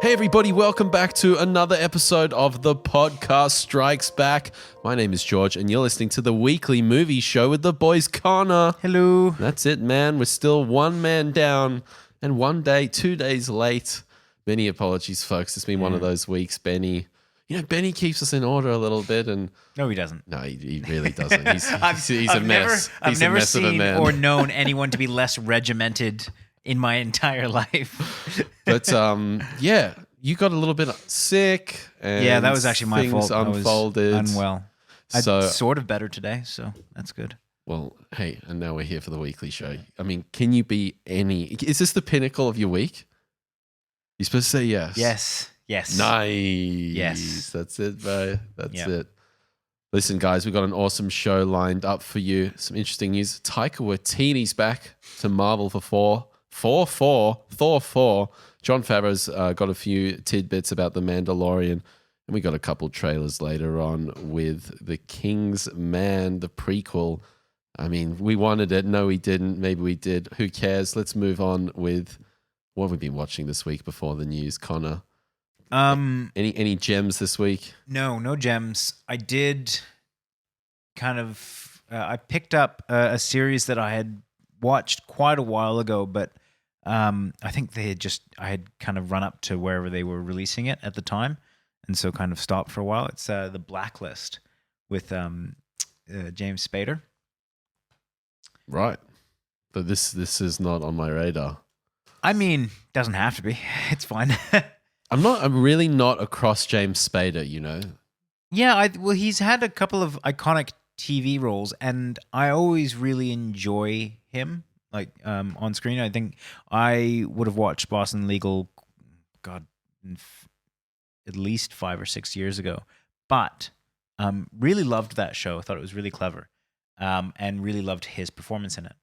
Hey everybody, welcome back to another episode of The Podcast Strikes Back. My name is George and you're listening to the weekly movie show with the boys Connor. Hello. That's it, man. We're still one man down and 2 days late. Many apologies, folks. It's been one of those weeks, Benny. You know, Benny keeps us in order a little bit and... No, he doesn't. No, he really doesn't. He's a mess. I've never seen or known anyone to be less regimented in my entire life. But yeah, you got a little bit sick. And yeah, that was actually my fault. Unfolded. I was unwell. I'm sort of better today, so that's good. Well, hey, and now we're here for the weekly show. I mean, can you be any... Is this the pinnacle of your week? You're supposed to say yes. Yes. Nice. Yes. That's it, bro. That's it. Listen, guys, we've got an awesome show lined up for you. Some interesting news. Taika Waititi's back to Marvel for Thor 4. Jon Favreau's got a few tidbits about The Mandalorian. And we got a couple trailers later on with The King's Man, the prequel. I mean, we wanted it. No, we didn't. Maybe we did. Who cares? Let's move on with what we've been watching this week before the news. Connor, any gems this week? No gems. I did kind of... I picked up a series that I had watched quite a while ago, but I think I had kind of run up to wherever they were releasing it at the time, and so kind of stopped for a while. It's The Blacklist with James Spader. Right. But this is not on my radar. I mean, doesn't have to be. It's fine. I'm really not across James Spader, you know? Yeah, well, he's had a couple of iconic TV roles, and I always really enjoy him, like on screen. I think I would have watched Boston Legal, at least 5 or 6 years ago, but really loved that show. I thought it was really clever, and really loved his performance in it.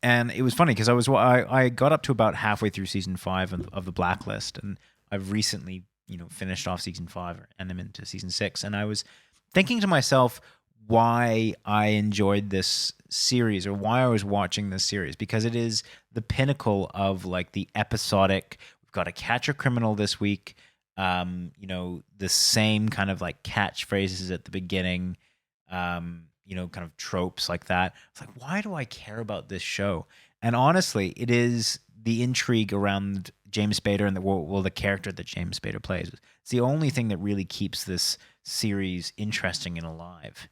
And it was funny because I got up to about halfway through season 5 of The Blacklist, and I've recently finished off season 5 and I'm into season 6, and I was thinking to myself why I enjoyed this series or why I was watching this series, because it is the pinnacle of like the episodic. We've got to catch a criminal this week. The same kind of like catchphrases at the beginning. Kind of tropes like that. It's like, why do I care about this show? And honestly, it is the intrigue around James Spader and the character that James Spader plays. It's the only thing that really keeps this series interesting and alive.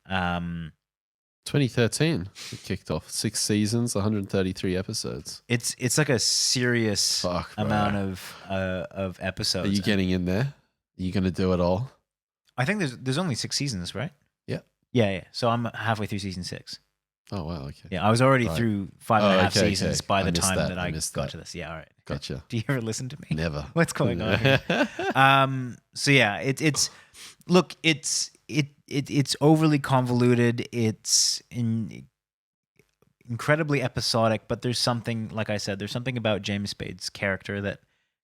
2013, it kicked off 6 seasons, 133 episodes. It's like a serious amount of episodes. Are you getting in there? Are you going to do it all? I think there's only 6 seasons, right? Yeah. So I'm halfway through season 6. Oh, wow. Okay. Yeah, I was already through 5.5 seasons by the time that I got to this. Yeah, all right. Gotcha. Do you ever listen to me? Never. What's going on here? So yeah, it's overly convoluted. It's incredibly episodic, but there's something, like I said, there's something about James Spade's character that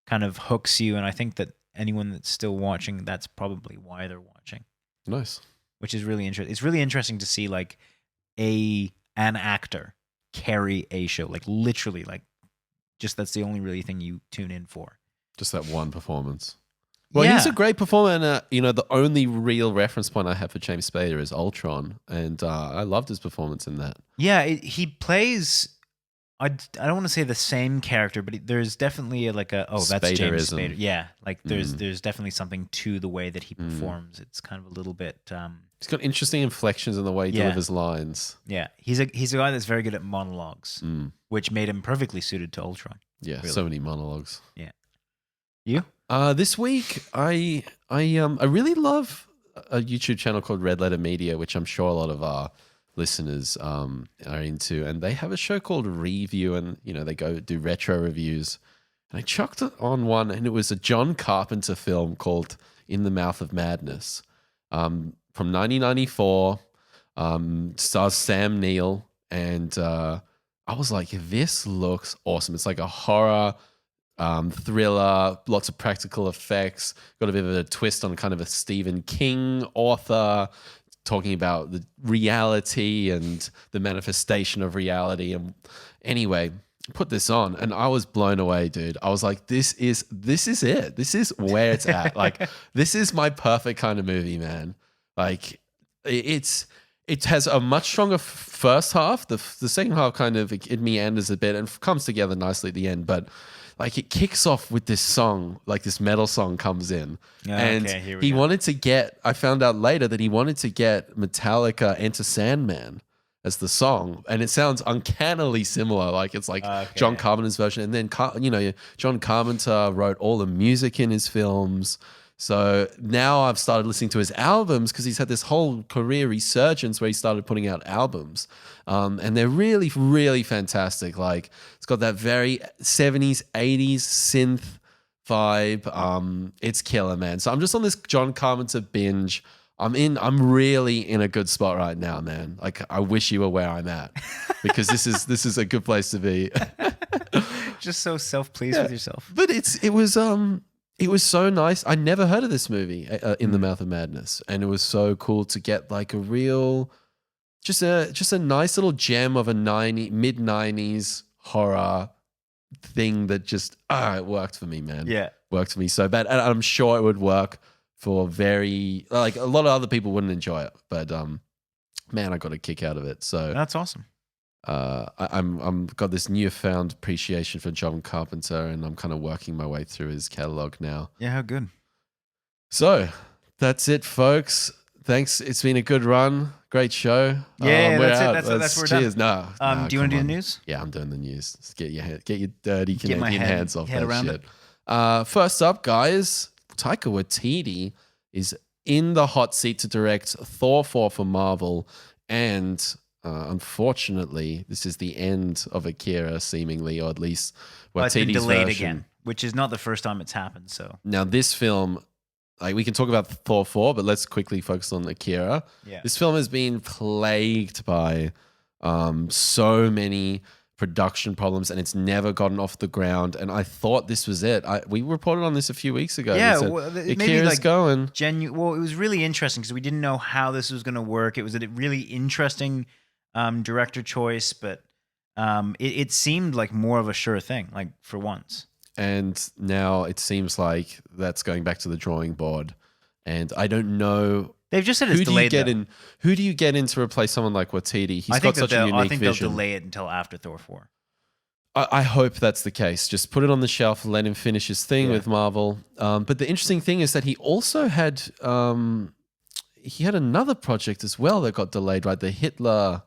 kind of hooks you, and I think that anyone that's still watching, that's probably why they're watching. Nice. Which is really interesting. It's really interesting to see like an actor carry a show, like literally, like just that's the only really thing you tune in for. Just that one performance. Well, he's a great performer, and the only real reference point I have for James Spader is Ultron, and I loved his performance in that. Yeah, he plays. I don't want to say the same character, but there's definitely that's James Spader. Yeah, like there's definitely something to the way that he performs. It's kind of a little bit. He's got interesting inflections in the way he delivers lines. Yeah, he's a guy that's very good at monologues, which made him perfectly suited to Ultron. Yeah, really. So many monologues. Yeah. You? This week I really love a YouTube channel called Red Letter Media, which I'm sure a lot of our listeners are into, and they have a show called Review, and they go do retro reviews. And I chucked it on one, and it was a John Carpenter film called In the Mouth of Madness, from 1994. Stars Sam Neill, and I was like, this looks awesome. It's like a horror thriller, lots of practical effects, got a bit of a twist on kind of a Stephen King author, talking about the reality and the manifestation of reality. And anyway, put this on, and I was blown away, dude. I was like, this is it. This is where it's at. Like, this is my perfect kind of movie, man. Like, it has a much stronger first half. The second half kind of it meanders a bit and comes together nicely at the end, but like it kicks off with this song, like this metal song comes in. And he wanted to get, I found out later that he wanted to get Metallica Enter Sandman as the song. And it sounds uncannily similar. Like it's like John Carpenter's version. And then, John Carpenter wrote all the music in his films. So now I've started listening to his albums because he's had this whole career resurgence where he started putting out albums. And they're really, really fantastic. Like it's got that very 70s, 80s synth vibe. It's killer, man. So I'm just on this John Carpenter binge. I'm really in a good spot right now, man. Like I wish you were where I'm at because this is a good place to be. Just so self-pleased with yourself. But it was so nice. I never heard of this movie, In the Mouth of Madness, and it was so cool to get like a real, just a nice little gem of a mid 90s horror thing that just it worked for me, man. Yeah, worked for me so bad, and I'm sure it would work for like a lot of other people wouldn't enjoy it, but man, I got a kick out of it. So that's awesome. I'm got this newfound appreciation for John Carpenter, and I'm kind of working my way through his catalog now. Yeah, how good. So that's it, folks. Thanks. It's been a good run. Great show. Yeah, we're that's out. it. That's where we're cheers. done. No, do you want to do the news? Yeah, I'm doing the news. Let's get your dirty Canadian hands off head that around shit. First up, guys, Taika Waititi is in the hot seat to direct Thor 4 for Marvel, and unfortunately, this is the end of Akira, seemingly, or at least It's been Waititi's delayed version. again, which is not the first time it's happened. So now this film, like we can talk about Thor 4, but let's quickly focus on Akira. Yeah. This film has been plagued by so many production problems, and it's never gotten off the ground. And I thought this was it. We reported on this a few weeks ago. Yeah, Akira's going. Well, it was really interesting because we didn't know how this was going to work. It was a really interesting director choice, but it seemed like more of a sure thing, like for once. And now it seems like that's going back to the drawing board. And I don't know. They've just said it's delayed. Who do you get in to replace someone like Waititi? He's got such a unique vision. I think they'll delay it until after Thor 4. I hope that's the case. Just put it on the shelf and let him finish his thing with Marvel. But the interesting thing is that he also had another project as well that got delayed, right? The Hitler.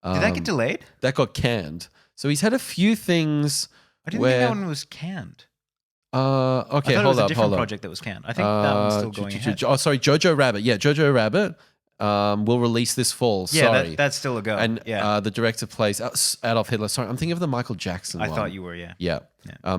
Did that get delayed? That got canned. So he's had a few things. I didn't think that one was canned. Okay, I thought it was a different project that was canned. I think that one's still going ahead. Oh, sorry, Jojo Rabbit. Yeah, Jojo Rabbit will release this fall. Yeah, sorry. that's still a go. And the director plays Adolf Hitler. Sorry, I'm thinking of the Michael Jackson one. I thought you were, yeah. Yeah.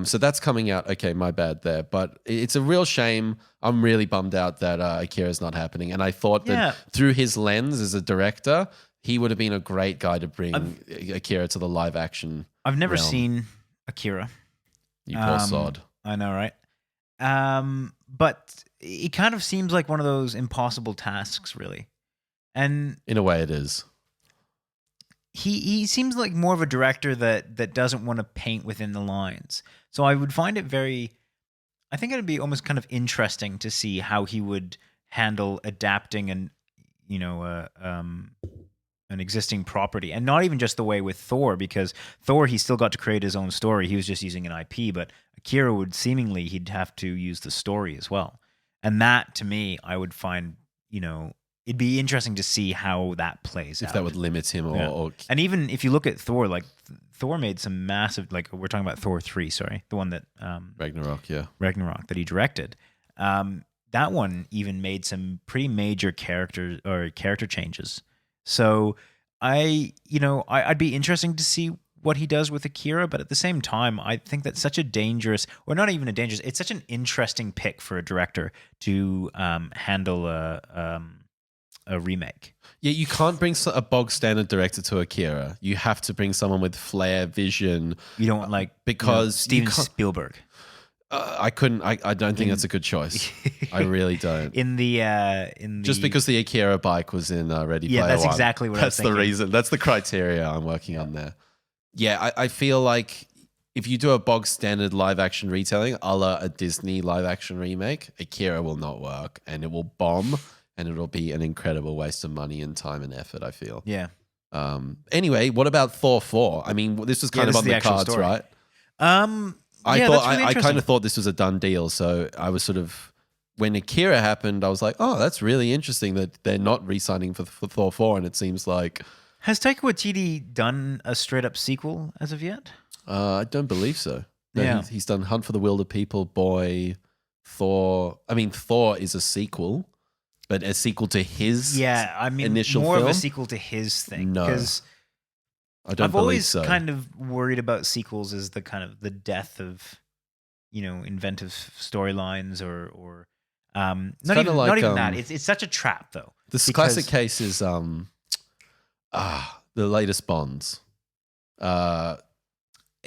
So that's coming out. Okay, my bad there. But it's a real shame. I'm really bummed out that Akira's not happening. And I thought that through his lens as a director, he would have been a great guy to bring Akira to the live action. I've never realm. seen Akira. You poor sod. I know, right? But it kind of seems like one of those impossible tasks, really. And in a way, it is. He seems like more of a director that doesn't want to paint within the lines. So I would find it I think it would be almost kind of interesting to see how he would handle adapting an existing property, and not even just the way with Thor, because Thor, he still got to create his own story. He was just using an IP, but Akira he'd have to use the story as well. And that, to me, I would find, it'd be interesting to see how that plays out. If that would limit him or... And even if you look at Thor, like Thor made some massive, like we're talking about Thor 3, sorry, the one that... Ragnarok, yeah. Ragnarok that he directed. That one even made some pretty major character changes. So I'd be interesting to see what he does with Akira, but at the same time, I think that's such a dangerous, or not even it's such an interesting pick for a director to handle a remake. Yeah, you can't bring a bog standard director to Akira. You have to bring someone with flair, vision. You don't because Steven Spielberg. I couldn't. I don't think that's a good choice. I really don't. Just because the Akira bike was in Ready Player One. Yeah, that's exactly what I was thinking. That's the reason. That's the criteria I'm working on there. Yeah, I feel like if you do a bog standard live action retelling, a la a Disney live action remake, Akira will not work, and it will bomb, and it'll be an incredible waste of money and time and effort, I feel. Yeah. Anyway, what about Thor 4? I mean, this was kind of this on is the the actual cards, story. right? I I kind of thought this was a done deal. So I was sort of, when Akira happened, I was like, oh, that's really interesting that they're not re-signing for Thor 4. And it seems like... Has Taika Waititi done a straight up sequel as of yet? I don't believe so. No, Yeah. he's done Hunt for the Wilder People, Boy, Thor. I mean, Thor is a sequel, but a sequel to his initial more film? of a sequel to his thing. No. Because I don't I've believe always so. kind of worried about sequels as the kind of the death of, inventive storylines or not kinda even, like, not even that. It's such a trap though. This because- classic case is the latest Bonds.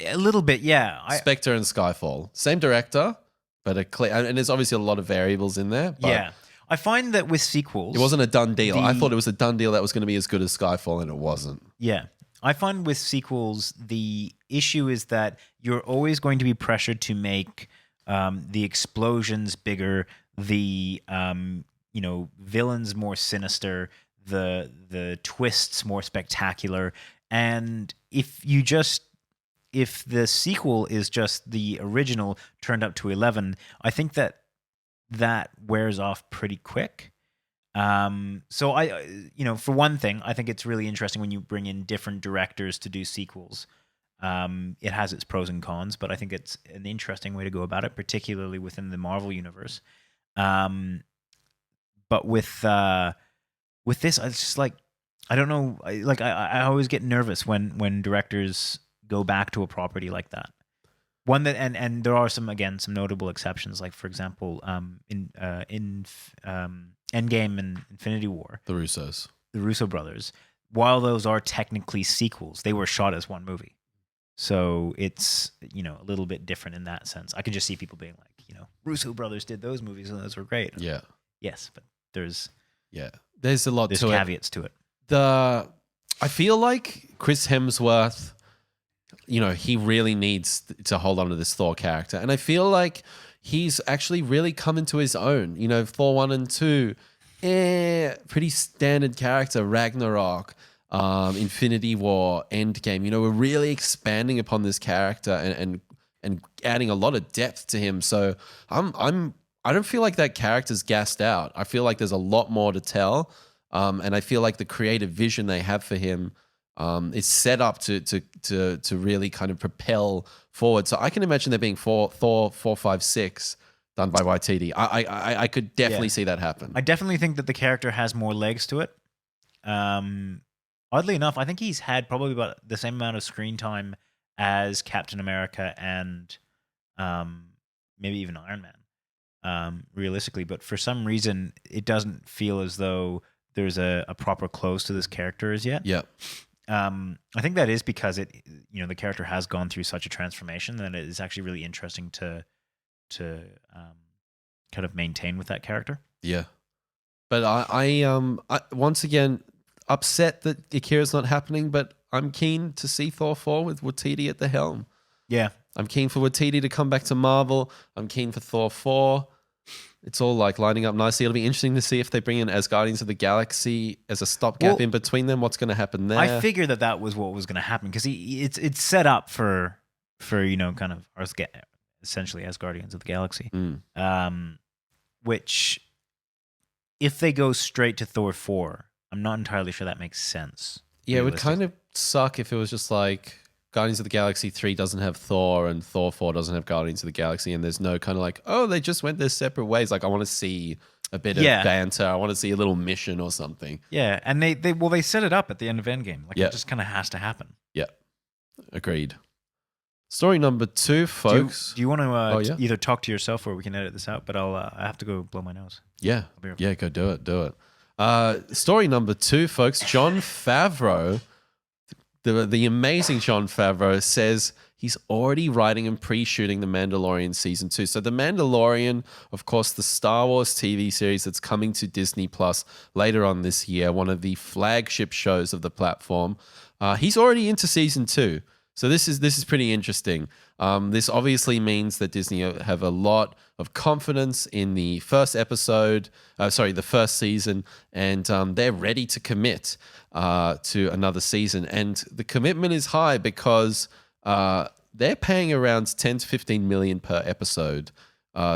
A little bit, yeah. Spectre and Skyfall. Same director, but and there's obviously a lot of variables in there. But Yeah. I find that with sequels... it wasn't a done deal. I thought it was a done deal that was going to be as good as Skyfall, and it wasn't. Yeah. I find with sequels, the issue is that you're always going to be pressured to make the explosions bigger, the villains more sinister, the twists more spectacular, and if the sequel is just the original turned up to 11, I think that wears off pretty quick. So for one thing, I think it's really interesting when you bring in different directors to do sequels. It has its pros and cons, but I think it's an interesting way to go about it, particularly within the Marvel universe. But with this, it's just like, I don't know. I always get nervous when directors go back to a property like that. One that and there are some notable exceptions, like for example, in Endgame and Infinity War, The Russos. the Russo brothers. While those are technically sequels, they were shot as one movie, so it's a little bit different in that sense. I can just see people being like, Russo brothers did those movies and those were great. Yeah. Yes, but there's a lot to it. caveats to it. I feel like Chris Hemsworth, he really needs to hold on to this Thor character. And I feel like he's actually really come into his own. Thor 1 and 2, pretty standard character. Ragnarok, Infinity War, Endgame. We're really expanding upon this character and adding a lot of depth to him. So I don't feel like that character's gassed out. I feel like there's a lot more to tell. And I feel like the creative vision they have for him is set up to really kind of propel forward. So I can imagine there being Thor 4, 5, 6 done by Waititi. I could definitely see that happen. I definitely think that the character has more legs to it. Oddly enough, I think he's had probably about the same amount of screen time as Captain America and maybe even Iron Man, realistically. But for some reason, it doesn't feel as though there's a proper close to this character as yet. Yeah. I think that is because the character has gone through such a transformation that it is actually really interesting to kind of maintain with that character. Yeah. But I once again upset that Akira's not happening, but I'm keen to see Thor 4 with Waititi at the helm. Yeah. I'm keen for Waititi to come back to Marvel. I'm keen for Thor 4. It's all like lining up nicely. It'll be interesting to see if they bring in as Guardians of the Galaxy as a stopgap in between them. What's going to happen there? I figured that was what was going to happen because it's set up for kind of essentially as Guardians of the Galaxy. Which if they go straight to Thor 4, I'm not entirely sure that makes sense. Yeah, it would kind of suck if it was just like Guardians of the Galaxy 3 doesn't have Thor and Thor 4 doesn't have Guardians of the Galaxy, and there's no kind of like, oh, they just went their separate ways. Like, I want to see a bit of banter. I want to see a little mission or something. Yeah, and they set it up at the end of Endgame. Like, it just kind of has to happen. Yeah, agreed. Story number 2, folks. Do you want to either talk to yourself or we can edit this out? But I have to go blow my nose. Yeah, go do it. Story number 2, folks. Jon Favreau, the amazing Jon Favreau, says he's already writing and pre-shooting The Mandalorian Season 2. So The Mandalorian, of course, the Star Wars TV series that's coming to Disney Plus later on this year, one of the flagship shows of the platform. He's already into Season 2. So this is pretty interesting. This obviously means that Disney have a lot of confidence in the first episode, the first season, and they're ready to commit to another season. And the commitment is high because they're paying around 10 to 15 million per episode.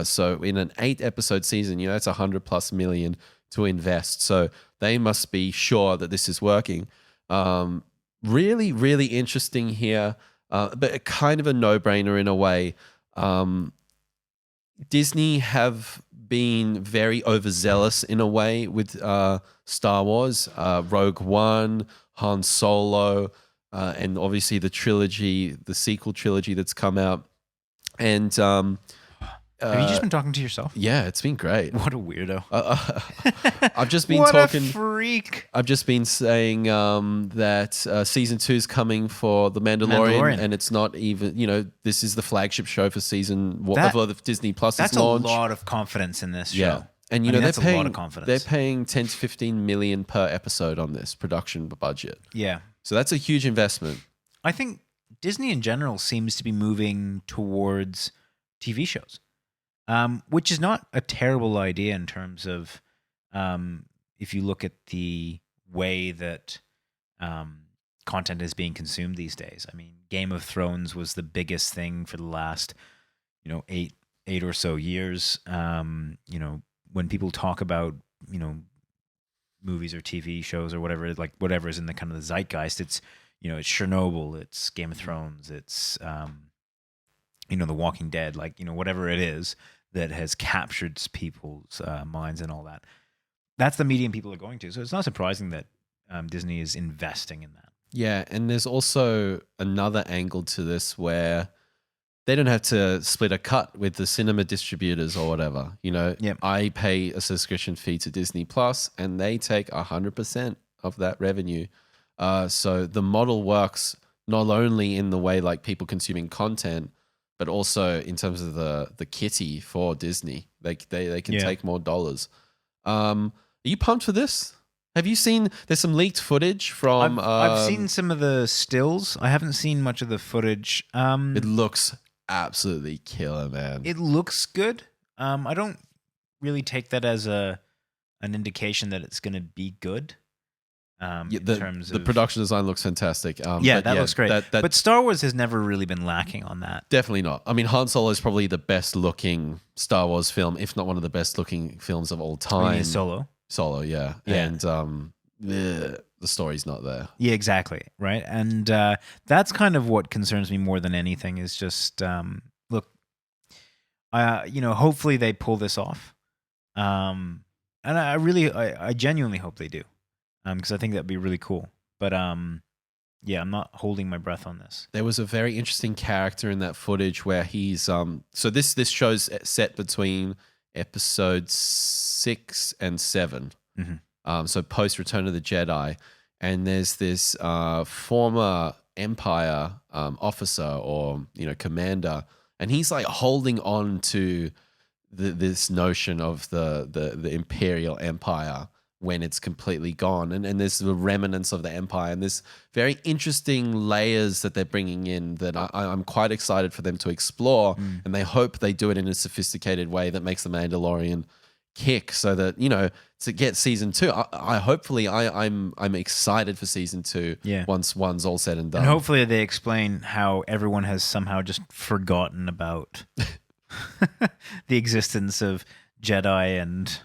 So in an 8-episode season, that's $100+ million to invest. So they must be sure that this is working. Really, really interesting here, but kind of a no-brainer in a way. Disney have been very overzealous in a way with Star Wars, Rogue One, Han Solo, and obviously the sequel trilogy that's come out. And have you just been talking to yourself? Yeah, it's been great. What a weirdo. I've just been what talking. A freak. I've just been saying that season 2 is coming for The Mandalorian, and it's not even, this is the flagship show for season of the Disney Plus. That's launch. A lot of confidence in this show. Yeah. And that's a lot of confidence. They're paying 10 to 15 million per episode on this production budget. Yeah. So that's a huge investment. I think Disney in general seems to be moving towards TV shows. Which is not a terrible idea in terms of if you look at the way that content is being consumed these days. I mean, Game of Thrones was the biggest thing for the last, 8 or so years. When people talk about, movies or TV shows or whatever, like whatever is in the kind of the zeitgeist, it's, it's Chernobyl, it's Game of Thrones, it's, The Walking Dead, whatever it is that has captured people's minds and all that. That's the medium people are going to. So it's not surprising that Disney is investing in that. Yeah, and there's also another angle to this where they don't have to split a cut with the cinema distributors or whatever. Yep. I pay a subscription fee to Disney Plus, and they take 100% of that revenue. So the model works not only in the way like people consuming content, but also in terms of the kitty for Disney. They can take more dollars. Are you pumped for this? Have you seen, there's some leaked footage from... I've seen some of the stills. I haven't seen much of the footage. It looks absolutely killer, man. It looks good. I don't really take that as an indication that it's going to be good. In terms of the production design looks fantastic. That looks great. But Star Wars has never really been lacking on that. Definitely not. I mean, Han Solo is probably the best looking Star Wars film, if not one of the best looking films of all time. Solo? Solo, yeah. And the story's not there. Yeah, exactly. Right. And that's kind of what concerns me more than anything is just, look, hopefully they pull this off. And I genuinely hope they do. Because I think that'd be really cool. But I'm not holding my breath on this. There was a very interesting character in that footage where he's so this show's set between episodes 6 and 7. Mm-hmm. So post Return of the Jedi, and there's this former Empire officer or commander, and he's like holding on to this notion of the Imperial Empire when it's completely gone, and there's the remnants of the Empire, and there's very interesting layers that they're bringing in that I'm quite excited for them to explore, and they hope they do it in a sophisticated way that makes the Mandalorian kick, so that to get season 2. I'm excited for season 2. Yeah. Once one's all said and done, and hopefully they explain how everyone has somehow just forgotten about the existence of Jedi and.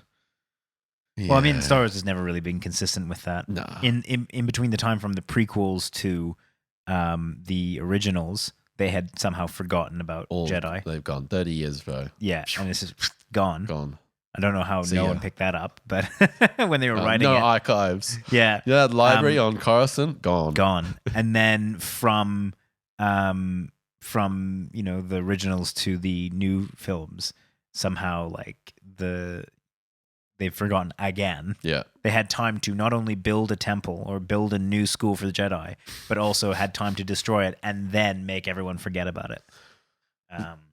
Yeah. Well, I mean, Star Wars has never really been consistent with that. No. In between the time from the prequels to the originals, they had somehow forgotten about Jedi. They've gone 30 years, bro. Yeah, and this is gone. Gone. I don't know how no one picked that up, but when they were writing no it. archives. Yeah. Yeah, library on Coruscant, gone. Gone. And then from the originals to the new films, somehow they've forgotten again. Yeah. They had time to not only build a temple or build a new school for the Jedi, but also had time to destroy it and then make everyone forget about it.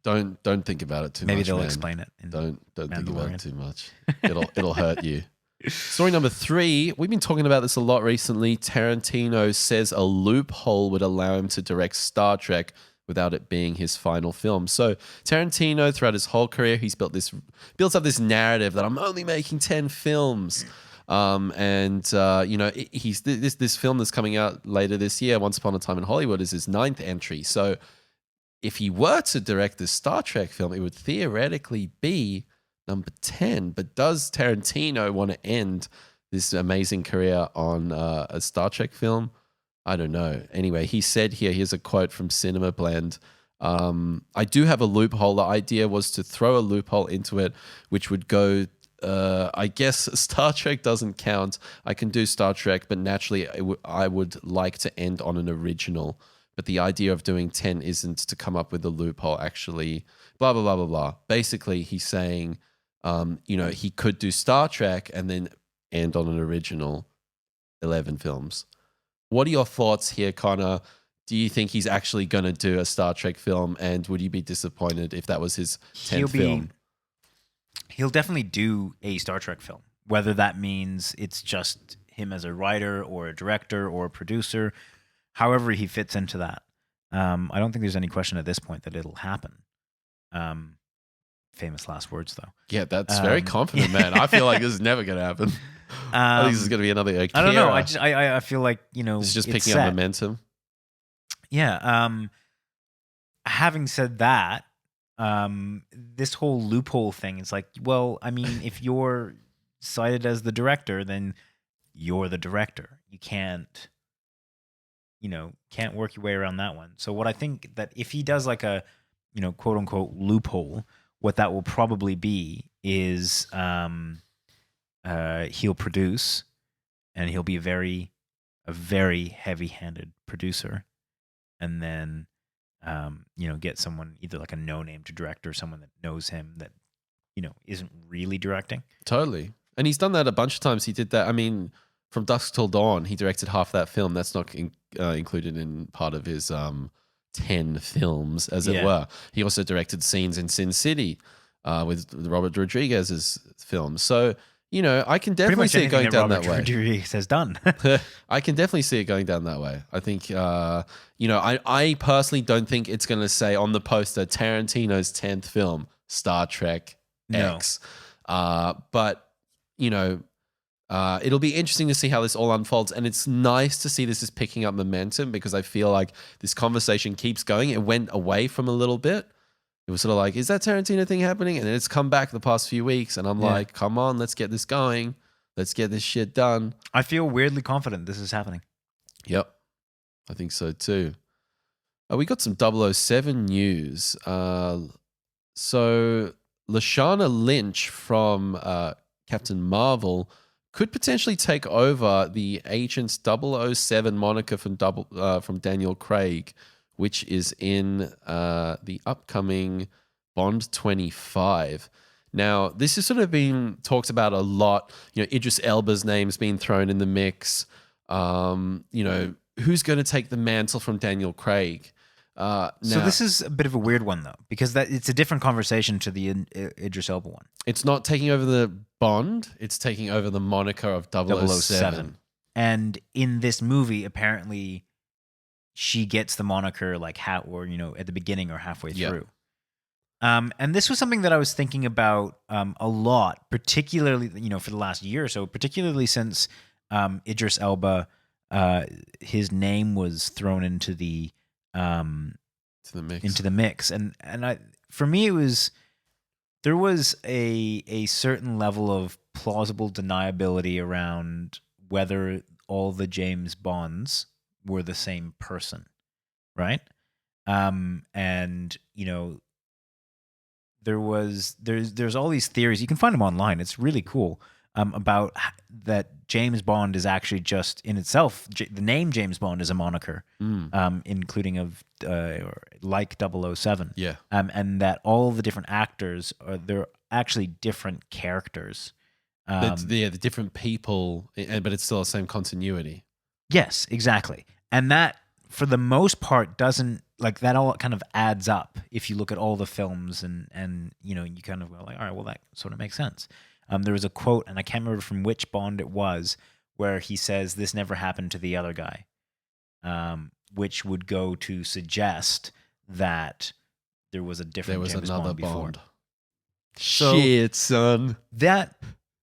Don't think about it too much. Maybe they'll man. explain it. Don't think about it too much. It'll hurt you. Story number 3. We've been talking about this a lot recently. Tarantino says a loophole would allow him to direct Star Trek without it being his final film. So Tarantino, throughout his whole career, he's built up this narrative that I'm only making 10 films. He's this film that's coming out later this year, Once Upon a Time in Hollywood, is his 9th entry. So if he were to direct this Star Trek film, it would theoretically be number 10. But does Tarantino want to end this amazing career on a Star Trek film? I don't know. Anyway, he said here's a quote from Cinema Blend. I do have a loophole. The idea was to throw a loophole into it, which would go, I guess Star Trek doesn't count. I can do Star Trek, but naturally I would like to end on an original. But the idea of doing 10 isn't to come up with a loophole, actually, blah, blah, blah, blah, blah. Basically, he's saying, he could do Star Trek and then end on an original 11 films. What are your thoughts here, Connor? Do you think he's actually going to do a Star Trek film? And would you be disappointed if that was his 10th film? He'll definitely do a Star Trek film, whether that means it's just him as a writer or a director or a producer, however he fits into that. I don't think there's any question at this point that it'll happen. Famous last words, though. Yeah, that's very confident, man. I feel like this is never going to happen. I think this is going to be another Akira. I don't know. I feel like, it's just picking up momentum. Yeah. Having said that, this whole loophole thing is like, well, I mean, if you're cited as the director, then you're the director. You can't work your way around that one. So what I think that if he does like a, quote unquote loophole, what that will probably be is he'll produce, and he'll be a very heavy-handed producer, and then get someone either like a no-name to direct or someone that knows him that isn't really directing. Totally. And he's done that a bunch of times. He did that. I mean, from Dusk Till Dawn, he directed half that film. That's not included in part of his 10 films, as it were. He also directed scenes in Sin City with Robert Rodriguez's film. So, I can definitely see it going down that way. Robert Rodriguez has done. I can definitely see it going down that way. I think, I personally don't think it's going to say on the poster, Tarantino's 10th film, Star Trek X. But, it'll be interesting to see how this all unfolds. And it's nice to see this is picking up momentum, because I feel like this conversation keeps going. It went away from a little bit. It was sort of like, is that Tarantino thing happening? And then it's come back the past few weeks. And I'm like, come on, let's get this going. Let's get this shit done. I feel weirdly confident this is happening. Yep. I think so too. We got some 007 news. So Lashana Lynch from Captain Marvel could potentially take over the Agent 007 moniker from Daniel Craig, which is in the upcoming Bond 25. Now, this has sort of been talked about a lot. Idris Elba's name's been thrown in the mix. Who's going to take the mantle from Daniel Craig? So this is a bit of a weird one, though, because it's a different conversation to the Idris Elba one. It's not taking over the Bond. It's taking over the moniker of 007. And in this movie, apparently, she gets the moniker like at the beginning or halfway through. And this was something that I was thinking about a lot, particularly for the last year or so, particularly since Idris Elba, his name was thrown into the mix, and for me there was a certain level of plausible deniability around whether all the James Bonds were the same person, right? And there's all these theories. You can find them online. It's really cool. About that James Bond is actually just in itself, the name James Bond is a moniker, including of like 007. Yeah. And that all the different actors they're actually different characters. The different people, but it's still the same continuity. Yes, exactly. And that, for the most part, doesn't that all kind of adds up if you look at all the films and you kind of go like, all right, well, that sort of makes sense. There was a quote, and I can't remember from which Bond it was, where he says, "This never happened to the other guy," which would go to suggest that there was a different James another Bond before. Bond. So Shit, son.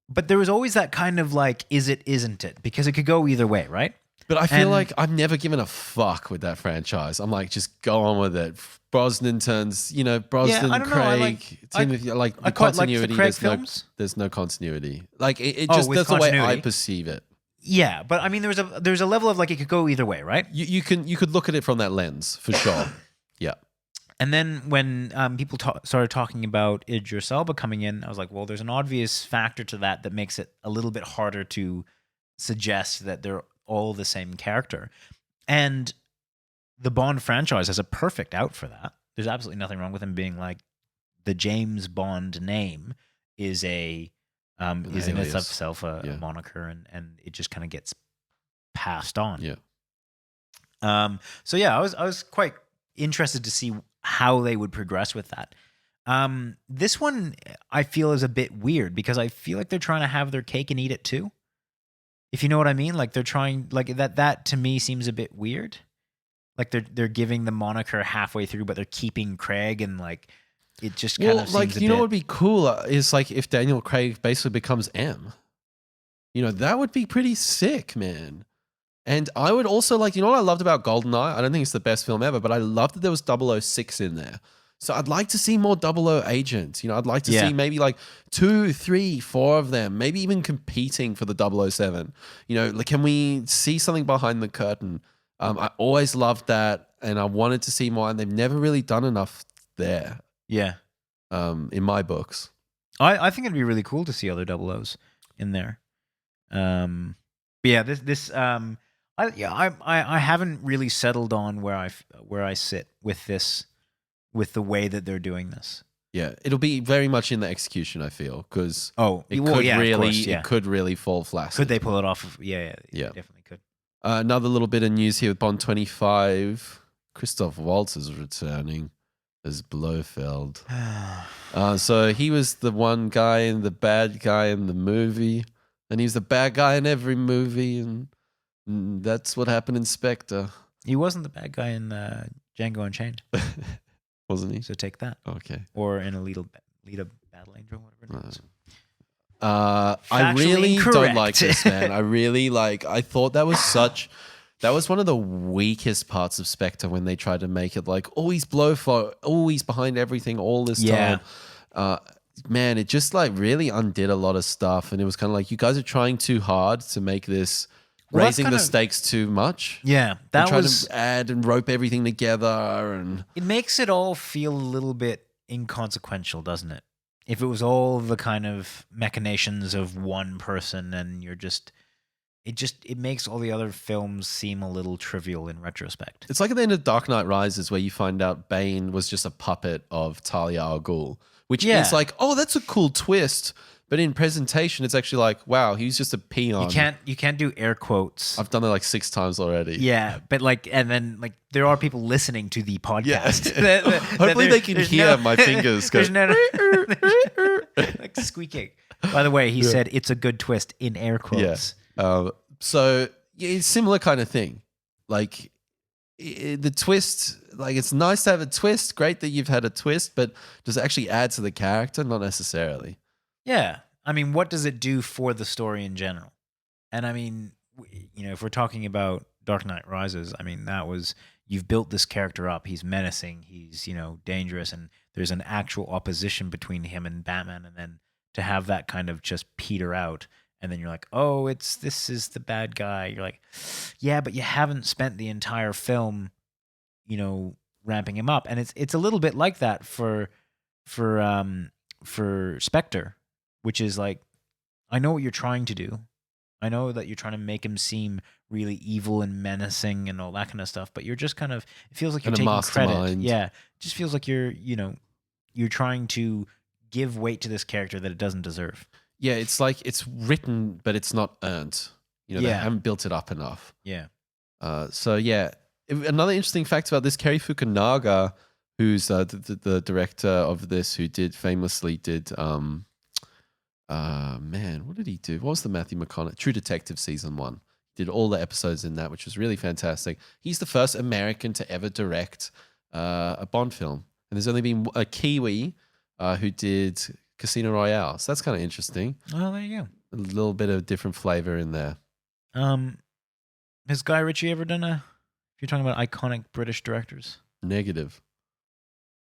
But there was always that kind of like, is it, isn't it? Because it could go either way, right? But I feel like I've never given a fuck with that franchise. I'm like, just go on with it. Brosnan turns, Brosnan, I don't know. Craig, Timothy, the I quite like the continuity. Craig films. There's no continuity. Like it just with that's the way I continuity. perceive it. Yeah, but I mean, there's a level of like it could go either way, right? You could look at it from that lens for sure. Yeah. And then when people started talking about Idris Elba coming in, I was like, well, there's an obvious factor to that makes it a little bit harder to suggest that they're all the same character. And the Bond franchise has a perfect out for that. There's absolutely nothing wrong with him being like, the James Bond name is in itself a moniker, and it just kind of gets passed on. Yeah. So yeah, I was quite interested to see how they would progress with that. This one I feel is a bit weird because I feel like they're trying to have their cake and eat it too. If you know what I mean, like they're trying, like that to me seems a bit weird. Like they're giving the moniker halfway through, but they're keeping Craig, and like it just kind of seems like, what would be cool is like if Daniel Craig basically becomes M. That would be pretty sick, man. And I would also like, what I loved about GoldenEye? I don't think it's the best film ever, but I loved that there was 006 in there. So I'd like to see more 00 agents. I'd like to see maybe like 2, 3, 4 of them, maybe even competing for the 007. Like, can we see something behind the curtain? I always loved that, and I wanted to see more, and they've never really done enough there. Yeah. In my books. I think it'd be really cool to see other 00s in there. But yeah, I haven't really settled on where I sit with this, with the way that they're doing this. Yeah, it'll be very much in the execution, I feel, because it could really fall flat. Could they pull it off? Yeah, definitely could. Another little bit of news here with Bond 25. Christoph Waltz is returning as Blofeld. So he was the one guy and the bad guy in the movie, and he's the bad guy in every movie, and that's what happened in Spectre. He wasn't the bad guy in Django Unchained. Wasn't he? So take that. Okay. Or in Alita Battle Angel, whatever it is. I really don't like this, man. I thought that was one of the weakest parts of Spectre when they tried to make it like, he's Blofeld, he's behind everything all this time. Man, it just like really undid a lot of stuff. And it was kind of like, you guys are trying too hard to make this raising the stakes too much. Yeah, that was to add and rope everything together, and it makes it all feel a little bit inconsequential, doesn't it? If it was all the kind of machinations of one person, and it makes all the other films seem a little trivial in retrospect. It's like at the end of Dark Knight Rises, where you find out Bane was just a puppet of Talia al Ghul, which is like, that's a cool twist. But in presentation, it's actually like, wow, he's just a peon. You can't do air quotes. I've done it like 6 times already. Yeah, but and then there are people listening to the podcast. Yeah. Hopefully they can hear my fingers go. Like squeaking. By the way, he said it's a good twist in air quotes. Yeah. So it's similar kind of thing. Like the twist, like it's nice to have a twist. Great that you've had a twist, but does it actually add to the character? Not necessarily. Yeah. I mean, what does it do for the story in general? And I mean, if we're talking about Dark Knight Rises, I mean, you've built this character up. He's menacing. He's, dangerous. And there's an actual opposition between him and Batman. And then to have that kind of just peter out. And then you're like, this is the bad guy. You're like, yeah, but you haven't spent the entire film, ramping him up. And it's a little bit like that for Spectre. Which is like, I know what you're trying to do. I know that you're trying to make him seem really evil and menacing and all that kind of stuff, but you're just kind of, it feels like you're taking credit. Yeah. It just feels like you're trying to give weight to this character that it doesn't deserve. Yeah, it's like it's written, but it's not earned. They haven't built it up enough. Yeah. So yeah, another interesting fact about this, Kerry Fukunaga, who's the director of this, who famously did Man, what did he do? What was the Matthew McConaughey? True Detective season 1. Did all the episodes in that, which was really fantastic. He's the first American to ever direct a Bond film. And there's only been a Kiwi who did Casino Royale. So that's kind of interesting. Oh, there you go. A little bit of different flavor in there. Has Guy Ritchie ever done if you're talking about iconic British directors? Negative.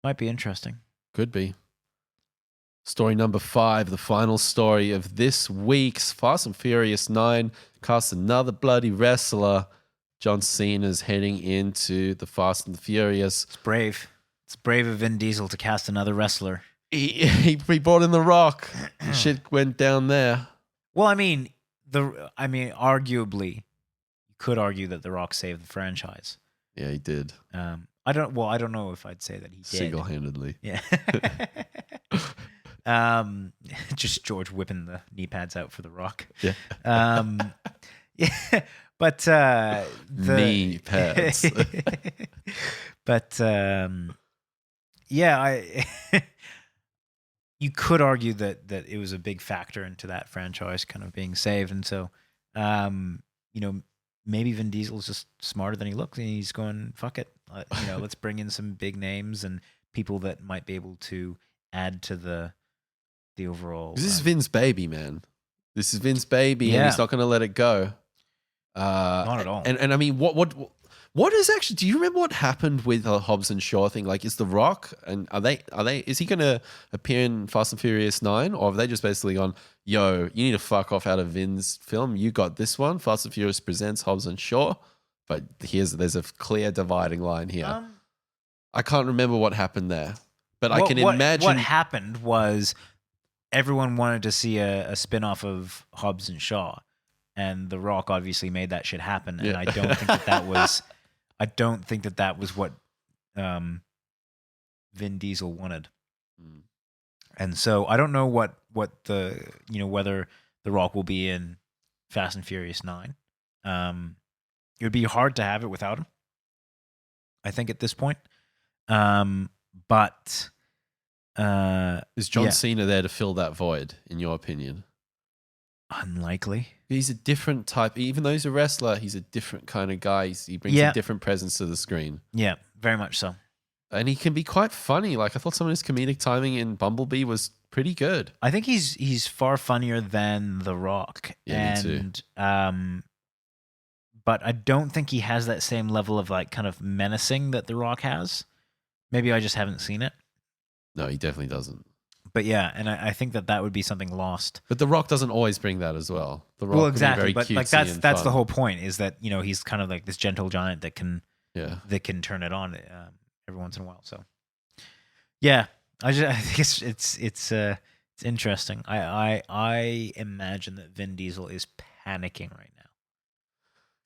Might be interesting. Could be. Story number 5, the final story of this week's Fast and Furious 9, casts another bloody wrestler. John Cena's heading into the Fast and the Furious. It's brave. It's brave of Vin Diesel to cast another wrestler. He brought in The Rock. Shit went down there. Well, arguably, you could argue that The Rock saved the franchise. Yeah, he did. I don't know if I'd say that he did. Single-handedly. Yeah. Just George whipping the knee pads out for The Rock. Yeah. Yeah. But the knee pads. But yeah, you could argue that it was a big factor into that franchise kind of being saved, and so maybe Vin Diesel's just smarter than he looks, and he's going, fuck it, let's bring in some big names and people that might be able to add to the overall. This is Vin's baby, man. This is Vin's baby, and he's not going to let it go. Not at all. And I mean, what is actually? Do you remember what happened with the Hobbs and Shaw thing? Like, is The Rock and are they? Is he going to appear in Fast and Furious 9, or have they just basically gone, "Yo, you need to fuck off out of Vin's film. You got this one. Fast and Furious presents Hobbs and Shaw." But there's a clear dividing line here. I can't remember what happened there, but I can imagine what happened was everyone wanted to see a spin-off of Hobbs and Shaw, and The Rock obviously made that shit happen. And I don't think that was. I don't think that was what Vin Diesel wanted. And so I don't know what the whether The Rock will be in Fast and Furious 9. It would be hard to have it without him, I think, at this point. But is John Cena there to fill that void, in your opinion? Unlikely. He's a different type. Even though he's a wrestler, he's a different kind of guy. He brings a different presence to the screen. Yeah, very much so. And he can be quite funny. Like, I thought some of his comedic timing in Bumblebee was pretty good. I think he's far funnier than The Rock. Yeah, me too. But I don't think he has that same level of like kind of menacing that The Rock has. Maybe I just haven't seen it. No, he definitely doesn't. But yeah, and I think that would be something lost. But The Rock doesn't always bring that as well. The Rock exactly. Can be very but cutesy like that's fun. the whole point, is that he's kind of like this gentle giant that can turn it on every once in a while. So yeah, I think it's interesting. I imagine that Vin Diesel is panicking right now.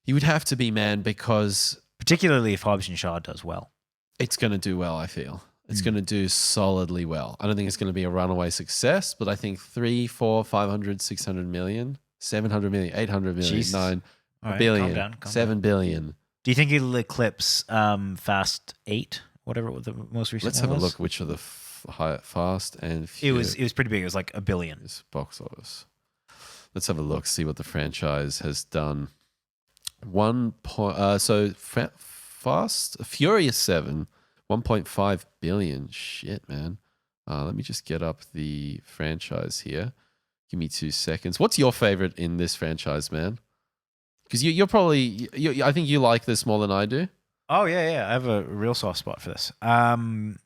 He would have to be, man, because particularly if Hobbs and Shaw does well, it's going to do well. I feel. It's going to do solidly well. I don't think it's going to be a runaway success, but I think 300, 400, 500, 600 million, 700 million, 800 million, Jeez. 9 right, billion, calm 7 down. billion. Do you think it'll eclipse Fast 8, whatever the most recent Let's one have was? a look which are the Fast and Furious. It was pretty big. It was like $1 billion. Box office. Let's have a look, see what the franchise has done. Fast Furious 7, 1.5 billion. Shit, man. Let me just get up the franchise here. Give me 2 seconds. What's your favorite in this franchise, man? Because you're probably, I think you like this more than I do. Oh yeah. I have a real soft spot for this. I'm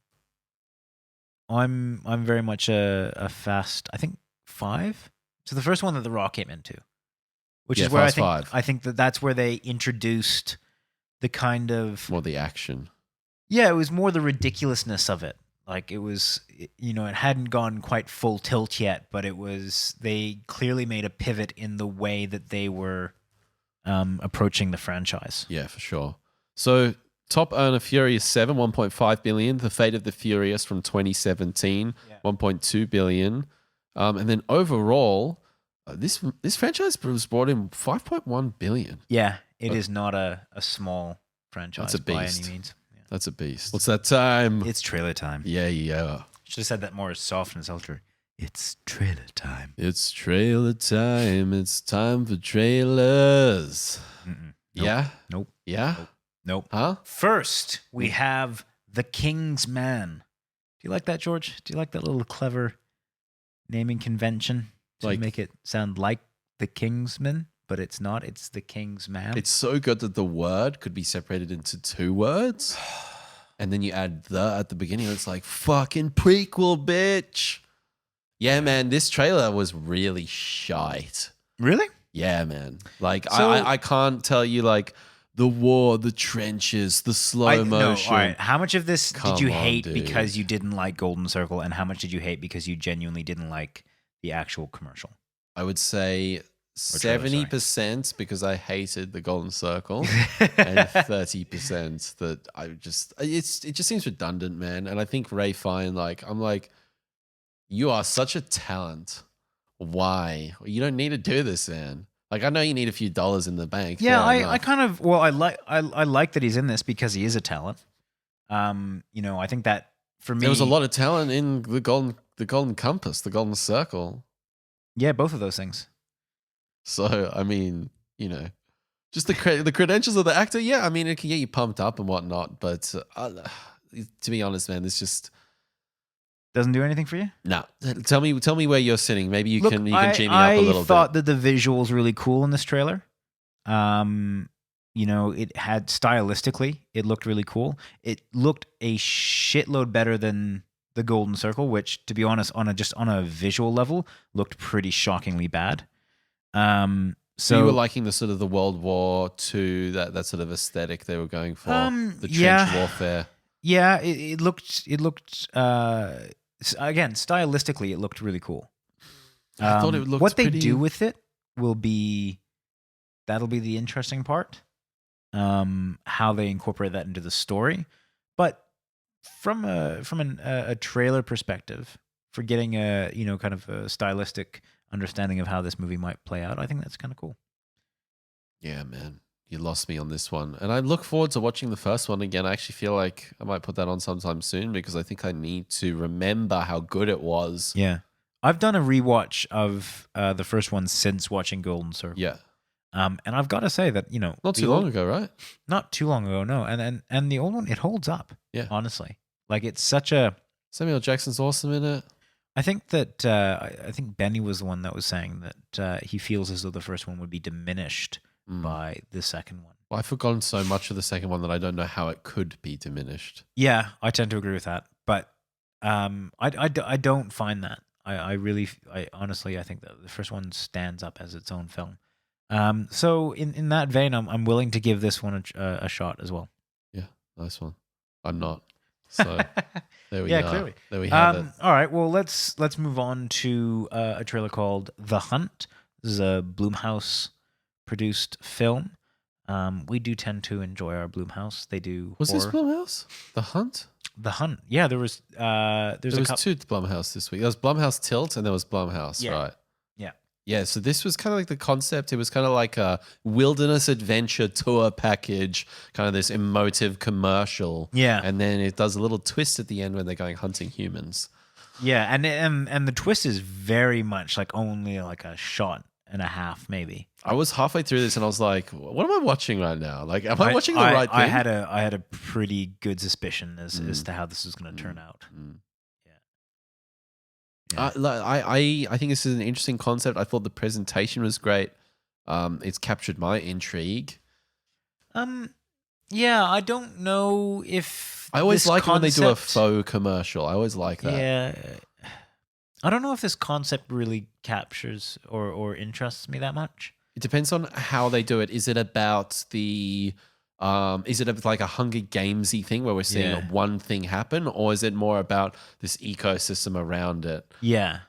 very much a Fast. I think 5. So the first one that The Rock came into, which is where Fast 5. I think that's where they introduced the kind of More the action. Yeah, it was more the ridiculously of it. Like it was, it hadn't gone quite full tilt yet, but they clearly made a pivot in the way that they were approaching the franchise. Yeah, for sure. So top earner Furious 7, 1.5 billion. The Fate of the Furious from 2017, 1.2 billion. And then overall, this franchise was brought in 5.1 billion. Yeah, it is not a small franchise by any means. Yeah. That's a beast. What's that time? It's trailer time. Yeah. Should have said that more soft and sultry. It's trailer time. It's trailer time. It's time for trailers. Mm-mm. Yeah? Nope. Yeah? Nope. Huh? First, we have The King's Man. Do you like that, George? Do you like that little clever naming convention to Like- make it sound like The Kingsman, but it's not. It's The King's Man. It's so good that the word could be separated into two words. And then you add the at the beginning. It's like, fucking prequel, bitch. Yeah, man, this trailer was really shite. Really? Yeah, man. Like, So- I can't tell you, like, the war, the trenches, the slow motion. All right. How much of this did you Come on, hate dude. because you didn't like Golden Circle, and how much did you hate because you genuinely didn't like the actual commercial? I would say trailer, sorry. 70% because I hated the Golden Circle, and 30% that it just seems redundant, man. And I think Ray Fiennes, I'm like, you are such a talent. Why? You don't need to do this, man. Like, I know you need a few dollars in the bank. Yeah, fair I enough. kind of I like that he's in this because he is a talent. I think that for me There was a lot of talent in the Golden Compass, the Golden Circle. Yeah, both of those things. So, I mean, just the credentials of the actor. Yeah, I mean, it can get you pumped up and whatnot. But to be honest, man, this just Doesn't do anything for you? no. Tell me where you're sitting. Maybe you Look, can G me up a little I thought that the visuals really cool in this trailer. It had stylistically, it looked really cool. It looked a shitload better than the Golden Circle, which, to be honest, on a visual level, looked pretty shockingly bad. So you were liking the sort of the World War II, that sort of aesthetic they were going for, the trench warfare. Yeah, it looked again, stylistically, it looked really cool. I thought it looked what pretty... they do with it that'll be the interesting part. How they incorporate that into the story, but from a trailer perspective, for getting a kind of a stylistic understanding of how this movie might play out, I think that's kind of cool. Yeah, man. You lost me on this one. And I look forward to watching the first one again. I actually feel like I might put that on sometime soon because I think I need to remember how good it was. Yeah. I've done a rewatch of the first one since watching Golden Circle. Yeah. And I've got to say that, Not too long ago, right? Not too long ago, no. And the old one, it holds up. Yeah. Honestly. Like, it's such a... Samuel Jackson's awesome in it. I think that I think Benny was the one that was saying that he feels as though the first one would be diminished by the second one. Well, I've forgotten so much of the second one that I don't know how it could be diminished. Yeah, I tend to agree with that. But I don't find that. I honestly, I think that the first one stands up as its own film. So in that vein, I'm willing to give this one a shot as well. Yeah, nice one. I'm not. So there we yeah, are. Clearly. There we have it. All right. Well, let's move on to a trailer called The Hunt. This is a Blumhouse produced film. We do tend to enjoy our Blumhouse. They do. Was horror. this Blumhouse? The Hunt? The Hunt. Yeah, there was. There was two Blumhouse this week. There was Blumhouse Tilt and there was Blumhouse, Yeah. right? Yeah. Yeah, so this was kind of like the concept. It was kind of like a wilderness adventure tour package, kind of this emotive commercial. Yeah. And then it does a little twist at the end when they're going hunting humans. Yeah, and the twist is very much like only like a shot and a half, maybe. I was halfway through this and I was like, what am I watching right now? Like, am I watching the right thing? I had a pretty good suspicion as to how this is going to turn out. Yeah. I think this is an interesting concept. I thought the presentation was great. It's captured my intrigue. Yeah, I don't know if I always this like it when they do a concept- faux commercial. I always like that. Yeah. I don't know if this concept really captures or interests me that much. It depends on how they do it. Is it about the is it like a Hunger Gamesy thing where we're seeing one thing happen, or is it more about this ecosystem around it? Yeah.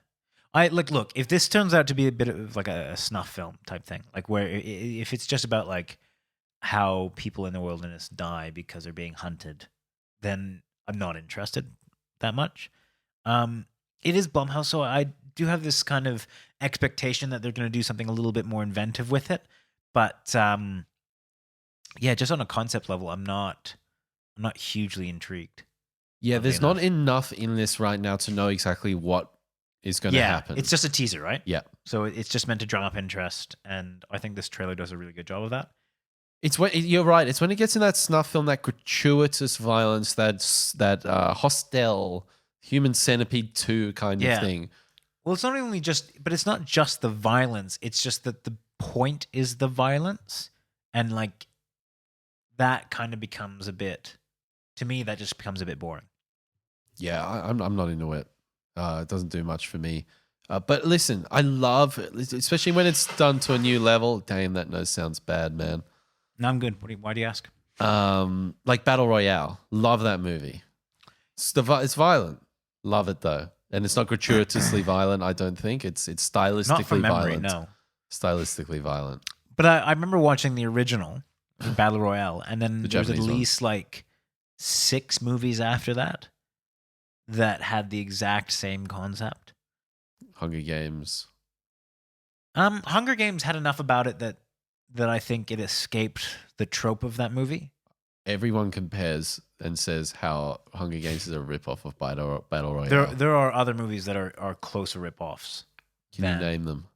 Look, if this turns out to be a bit of like a snuff film type thing, like where if it's just about like how people in the wilderness die because they're being hunted, then I'm not interested that much. It is Blumhouse, so I do have this kind of expectation that they're going to do something a little bit more inventive with it. But yeah, just on a concept level, I'm not hugely intrigued. Yeah, Oddly there's not enough in this right now to know exactly what is going to happen. It's just a teaser, right? Yeah. So it's just meant to drum up interest, and I think this trailer does a really good job of that. It's when you're right. It's when it gets in that snuff film, that gratuitous violence, that hostile Human Centipede 2 kind of thing. Well, it's not only just, but it's not just the violence. It's just that the point is the violence, and like that kind of becomes a bit. To me, that just becomes a bit boring. Yeah, I'm not into it. It doesn't do much for me. But listen, I love, especially when it's done to a new level. Damn, that nose sounds bad, man. No, I'm good. Why do you ask? Like Battle Royale. Love that movie. It's violent. Love it though. And it's not gratuitously violent, I don't think. It's stylistically Not from memory, violent. no. Stylistically violent. But I remember watching the original Battle Royale, and then there was at least like 6 movies after that had the exact same concept. Hunger Games. Hunger Games had enough about it that I think it escaped the trope of that movie. Everyone compares and says how Hunger Games is a ripoff of Battle Royale. There are other movies that are closer ripoffs. Can you name them?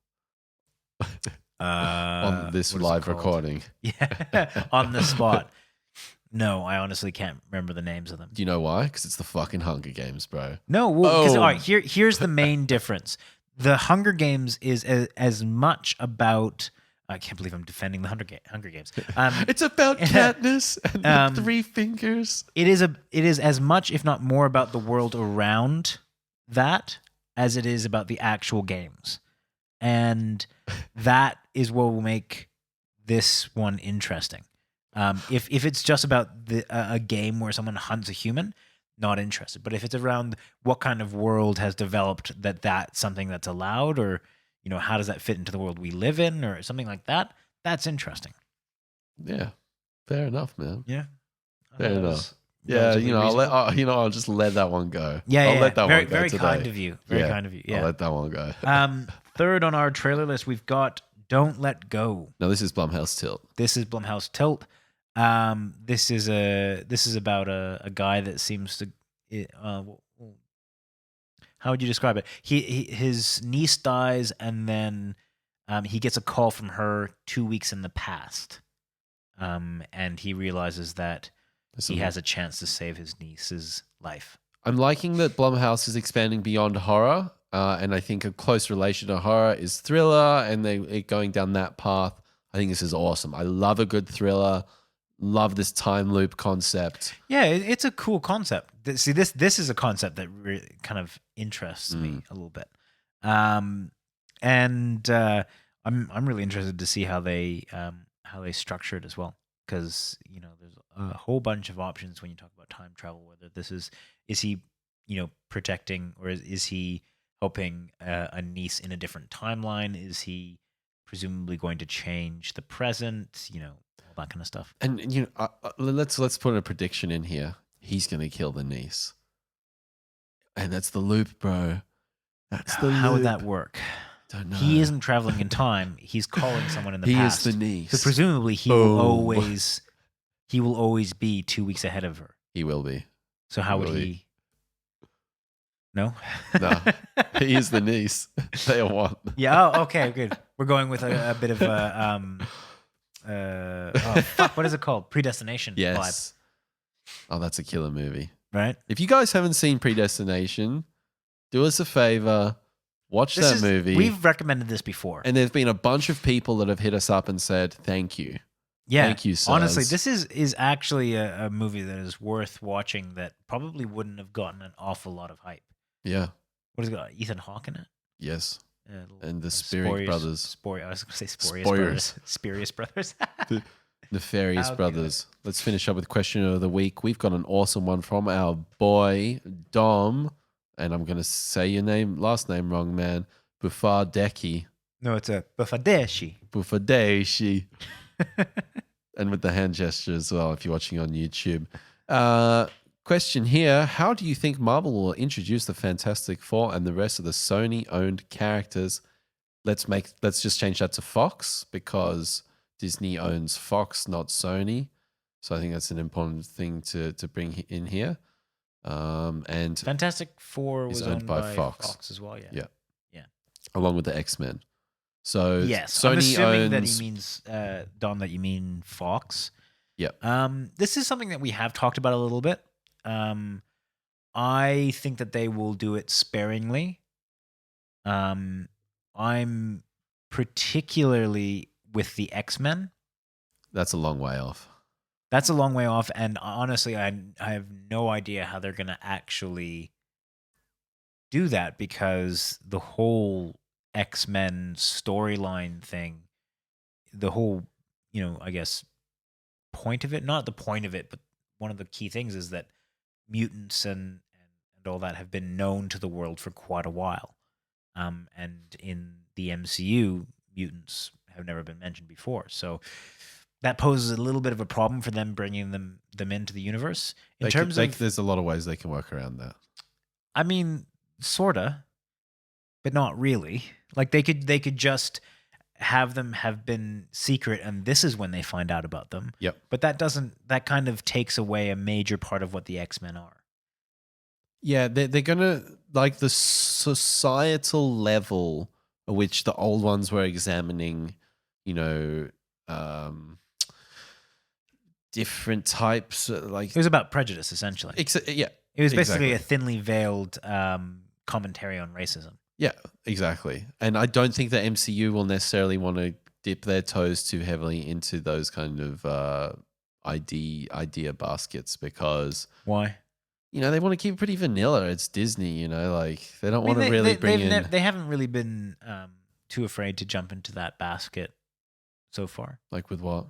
On this what is it live called? recording. Yeah, on the spot. No, I honestly can't remember the names of them. Do you know why? Because it's the fucking Hunger Games, bro. No, because all right, here's the main difference. The Hunger Games is as much about. I can't believe I'm defending the Hunger Games. It's about Katniss and the 3 fingers. It is as much, if not more, about the world around that as it is about the actual games, and that is what will make this one interesting. If it's just about a game where someone hunts a human, not interested. But if it's around what kind of world has developed that's something that's allowed, or how does that fit into the world we live in, or something like that, that's interesting. Yeah, fair enough, man. Yeah, fair enough. Yeah, I'll just let that one go. I'll let that one go. Very today. kind of you. Very kind of you. Yeah, I'll let that one go. Third on our trailer list, we've got Don't Let Go. No, this is Blumhouse Tilt. This is Blumhouse Tilt. This is about a guy that seems to. How would you describe it? His niece dies, and then he gets a call from her 2 weeks in the past, and he realizes that he has a chance to save his niece's life. I'm liking that Blumhouse is expanding beyond horror, and I think a close relation to horror is thriller, and they're going down that path. I think this is awesome. I love a good thriller. Love this time loop concept. Yeah, it's a cool concept. See, this is a concept that really kind of interests me a little bit, and I'm really interested to see how they structure it as well, because there's a whole bunch of options when you talk about time travel. Whether this is he protecting, or is he helping a niece in a different timeline? Is he presumably going to change the present? All that kind of stuff. And let's put a prediction in here. He's gonna kill the niece, and that's the loop, bro. That's the loop. How would that work? Don't know. He isn't traveling in time. He's calling someone in the past. He is the niece. So presumably he will always be 2 weeks ahead of her. He will be. So how would he? No. No. He is the niece. They are one. Yeah. Oh, okay. Good. We're going with a bit of what is it called? Predestination. Yes. Vibe. Oh, that's a killer movie. Right. If you guys haven't seen Predestination, do us a favor, watch that movie. We've recommended this before. And there's been a bunch of people that have hit us up and said, thank you. Yeah. Thank you, sirs. Honestly, this is actually a movie that is worth watching that probably wouldn't have gotten an awful lot of hype. Yeah. What has it got? Ethan Hawke in it? Yes. And the Spurious Brothers. I was going to say Spurious Brothers. The Nefarious Brothers. Let's finish up with question of the week. We've got an awesome one from our boy, Dom. And I'm going to say your last name wrong, man. Bufardeci. No, it's a Bufardeci. Bufardeci. And with the hand gesture as well, if you're watching on YouTube. Question here. How do you think Marvel will introduce the Fantastic Four and the rest of the Sony-owned characters? Let's just change that to Fox, because Disney owns Fox, not Sony. So I think that's an important thing to bring in here. And Fantastic Four is was owned by Fox as well. Yeah. Yeah. along with the X-Men. So Yes, Sony I'm assuming that owns. he means Don. That you mean Fox. Yeah. This is something that we have talked about a little bit. I think that they will do it sparingly. I'm particularly with the X-Men. That's a long way off. That's a long way off, and honestly, I have no idea how they're going to actually do that, because the whole X-Men storyline thing, the whole, I guess, point of it, not the point of it, but one of the key things is that mutants and all that have been known to the world for quite a while. And in the MCU, mutants have never been mentioned before. So that poses a little bit of a problem for them bringing them into the universe. There's a lot of ways they can work around that. I mean, sorta, but not really. Like they could just have them have been secret, and this is when they find out about them. Yep. But that kind of takes away a major part of what the X-Men are. Yeah, they're gonna, like, the societal level at which the old ones were examining, different types. Like, It was about prejudice, essentially. yeah, It was basically exactly. a thinly veiled commentary on racism. Yeah, exactly. And I don't think the MCU will necessarily want to dip their toes too heavily into those kind of idea baskets, because Why? they want to keep it pretty vanilla. It's Disney, like they don't want to really bring in. They haven't really been too afraid to jump into that basket so far. Like with what?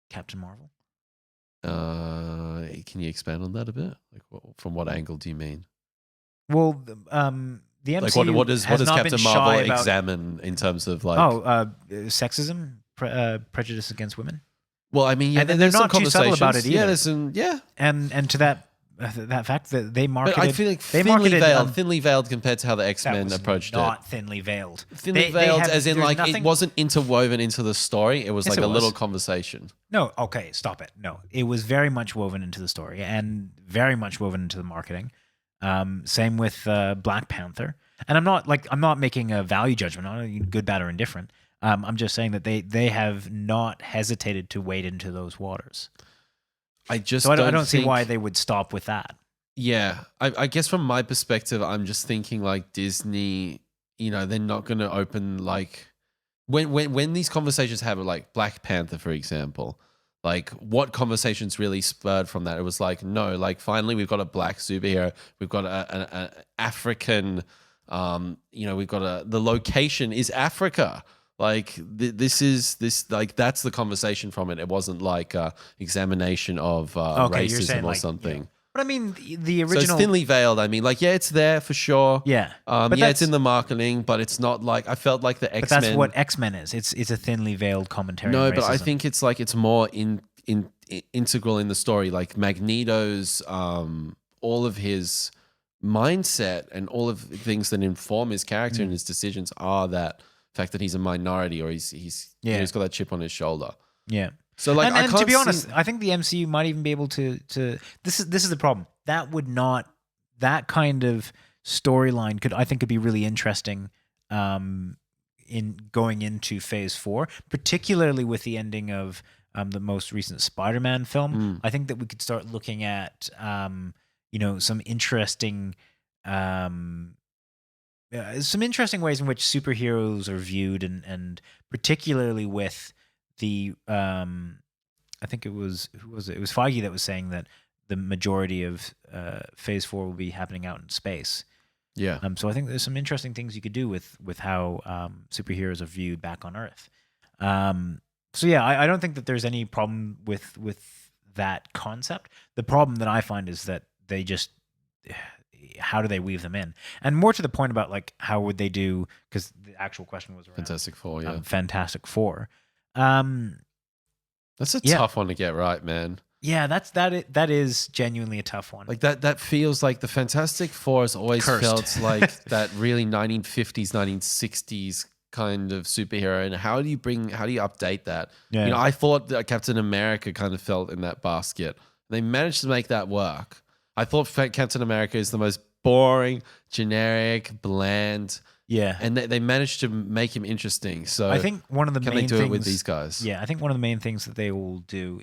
Captain Marvel. Can you expand on that a bit? Like, from what angle do you mean? Well, the MCU Like, what does has not Captain been Marvel shy about, examine in terms of, like? sexism, prejudice against women. Well, I mean, yeah, And they're there's some not too subtle about it conversations. Yeah, either. there's some. Yeah, And to that fact that they marketed, but I feel like they thinly veiled compared to how the that X-Men was approached not it. thinly veiled. Thinly They veiled, had- as in, there's like, it nothing- wasn't interwoven into the story. It was Yes, like it a little was. conversation. No, okay, stop it. No, it was very much woven into the story and very much woven into the marketing. Same with Black Panther. And I'm not making a value judgment on it, good, bad, or indifferent. I'm just saying that they have not hesitated to wade into those waters. I just So I don't don't see think- why they would stop with that. Yeah, I guess from my perspective, I'm just thinking, like, Disney, they're not going to open, like, when these conversations happen, like Black Panther, for example, like, what conversations really spurred from that? It was like, no, like, finally we've got a black superhero, we've got an African, we've got the location is Africa. Like, that's the conversation from it. It wasn't like examination of Okay, you're racism saying, or like, something. But I mean, the So it's original. thinly veiled. I mean, like, yeah, it's there for sure. Yeah. But It's that's- in the marketing, but it's not like, I felt like the But X-Men. that's what X-Men is. It's a thinly veiled commentary. No, on but I racism. think it's like, it's more integral in the story. Like Magneto's, all of his mindset and all of the things that inform his character and his decisions are that fact that he's a minority, or he's got that chip on his shoulder. Yeah. So, like, and to be honest, I think the MCU might even be able to. This is the problem. That kind of storyline could be really interesting in going into Phase 4, particularly with the ending of the most recent Spider-Man film. I think that we could start looking at some interesting ways in which superheroes are viewed, and particularly with the I think it was, who was it? It was Feige that was saying that the majority of Phase 4 will be happening out in space. Yeah. So I think there's some interesting things you could do with how superheroes are viewed back on Earth. So yeah, I don't think that there's any problem with that concept. The problem that I find is that they just, how do they weave them in? And more to the point about, like, how would they do, because the actual question was around Fantastic Four, yeah. Fantastic Four. That's a Yeah. tough one to get right, man. Yeah, that is genuinely a tough one. Like, that feels like the Fantastic Four has always Cursed. felt like that really 1950s, 1960s kind of superhero. And how do you update that? Yeah. I thought that Captain America kind of felt in that basket. They managed to make that work. I thought Captain America is the most boring, generic, bland, Yeah. and they managed to make him interesting. So I think one of the can main they do things, it with these guys? Yeah, I think one of the main things that they will do,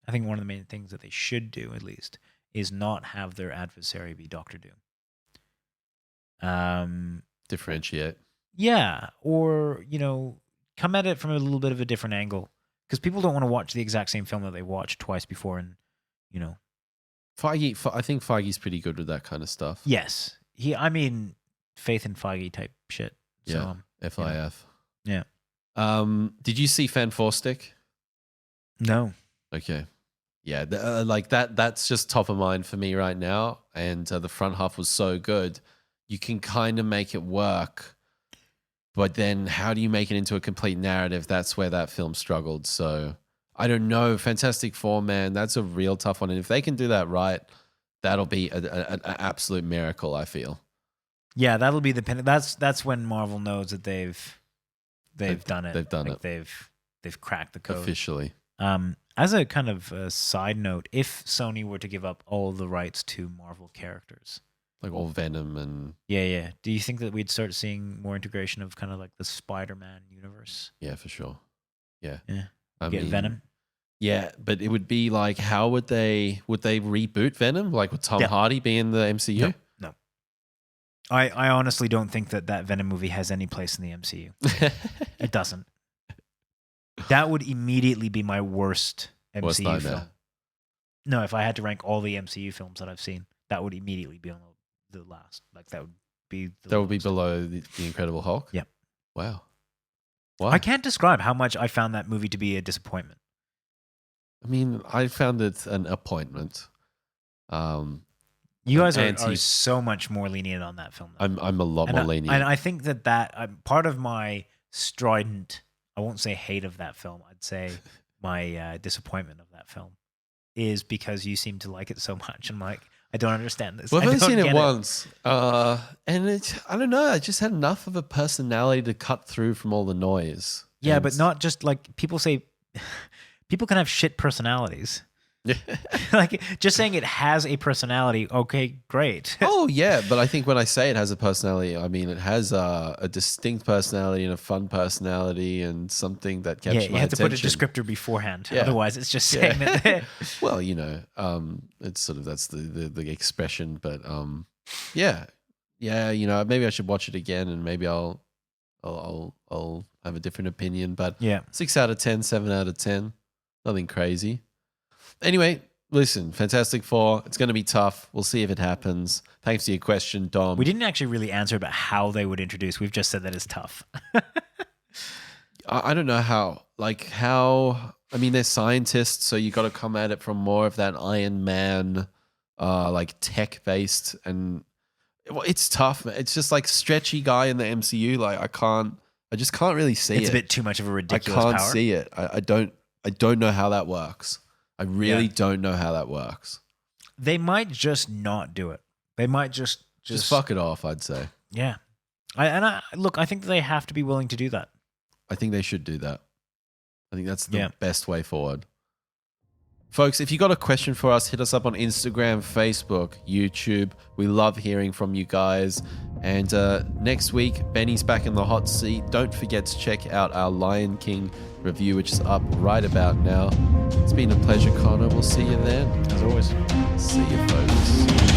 I think one of the main things that they should do at least, is not have their adversary be Doctor Doom. Differentiate. Yeah, or come at it from a little bit of a different angle, because people don't want to watch the exact same film that they watched twice before, and Feige, I think Feige's pretty good with that kind of stuff. yes, faith in Feige type shit. So, Yeah, FIF. Yeah. Did you see Fan Four Stick? No. Okay. Yeah, like that's just top of mind for me right now. And the front half was so good. You can kind of make it work. But then how do you make it into a complete narrative? That's where that film struggled. So I don't know. Fantastic Four, man, that's a real tough one. And if they can do that right, that'll be an absolute miracle, I feel. Yeah, that'll be the pin. That's when Marvel knows that they've done it. They've done it. They've cracked the code Officially. As a kind of a side note, if Sony were to give up all the rights to Marvel characters, like all Venom and... Yeah. Do you think that we'd start seeing more integration of kind of like the Spider-Man universe? Yeah, for sure. Yeah. I mean, Venom? Yeah, but it would be like, how would they reboot Venom? Like, would Tom Hardy be in the MCU? No. I honestly don't think that Venom movie has any place in the MCU. It doesn't. That would immediately be my worst MCU film. No, if I had to rank all the MCU films that I've seen, that would immediately be on the last. Like that would be below the Incredible Hulk? Yep. Wow. I can't describe how much I found that movie to be a disappointment. I mean, I found it an appointment. You guys are so much more lenient on that film. I'm a lot more lenient. And I think that part of my strident, I won't say hate of that film, I'd say my disappointment of that film is because you seem to like it so much. I'm like, I don't understand this. Well, I've only seen it once. And I don't know, I just had enough of a personality to cut through from all the noise. Yeah, but not just like people say, people can have shit personalities. Like just saying it has a personality, okay, great. Oh yeah, but I think when I say it has a personality, I mean it has a distinct personality and a fun personality and something that captures my attention. You have to put a descriptor beforehand, otherwise it's just saying that. Well, it's sort of that's the expression, but yeah, maybe I should watch it again and maybe I'll have a different opinion. But 6 out of 10, 7 out of 10, nothing crazy. Anyway, listen, Fantastic Four, it's going to be tough. We'll see if it happens. Thanks for your question, Dom. We didn't actually really answer about how they would introduce. We've just said that it's tough. I don't know how. I mean, they're scientists, so you got to come at it from more of that Iron Man, like tech-based. And it's tough. It's just like stretchy guy in the MCU. Like, I just can't really see it. It's a bit too much of a ridiculous power. I can't power. see it. I don't know how that works. I really don't know how that works. They might just not do it. They might just fuck it off, I'd say. Yeah. I think they have to be willing to do that. I think they should do that. I think that's the best way forward. Folks, if you got a question for us, hit us up on Instagram, Facebook, YouTube. We love hearing from you guys. And next week, Benny's back in the hot seat. Don't forget to check out our Lion King review, which is up right about now. It's been a pleasure, Connor. We'll see you then. As always. See you, folks.